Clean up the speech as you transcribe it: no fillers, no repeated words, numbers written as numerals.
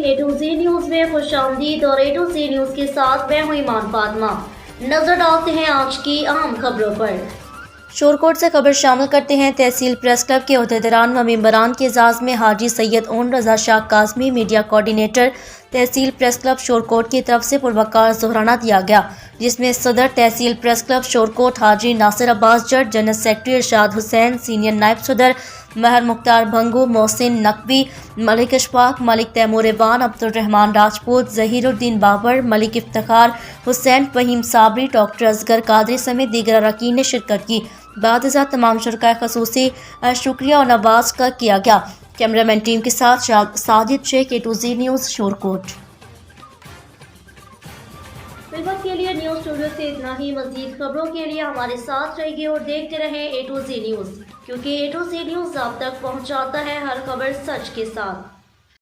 A to Zee news میں خوش آمدید اور اے ٹو زی نیوز کے ساتھ میں ہوں ایمان فاطمہ۔ نظر ڈالتے ہیں آج کی اہم خبروں پر۔ شورکوٹ سے خبر شامل کرتے ہیں تحصیل پریس کلب کے عہدیداران و ممبران کے اعزاز میں حاجی سید اون رضا شاہ کاظمی میڈیا کوآرڈینیٹر تحصیل پریس کلب شورکوٹ کی طرف سے پروقار ظہرانہ دیا گیا، جس میں صدر تحصیل پریس کلب شورکوٹ حاجی ناصر عباس جٹ، جنرل سیکرٹری ارشاد حسین، سینئر نائب صدر مہر مختار بھنگو، محسن نقوی، ملک اشفاق، ملک تیمور ایوان، عبد الرحمان راجپوت، ظہیر الدین بابر، ملک افتخار حسین، فہیم صابری، ڈاکٹر اصغر قادری سمیت دیگر اراکین نے شرکت کی۔ بعد ازاں تمام شرکائے خصوصی شکریہ اور نواز کا کیا گیا۔ کیمرہ مین ٹیم کے ساتھ ساجد شیخ، اے ٹو زی نیوز، شورکوٹ۔ فی الوقت کے لیے نیوز اسٹوڈیو سے اتنا ہی۔ مزید خبروں کے لیے ہمارے ساتھ رہیے اور دیکھتے رہیں اے ٹو زی نیوز، کیونکہ اے ٹو زی نیوز آپ تک پہنچاتا ہے ہر خبر سچ کے ساتھ۔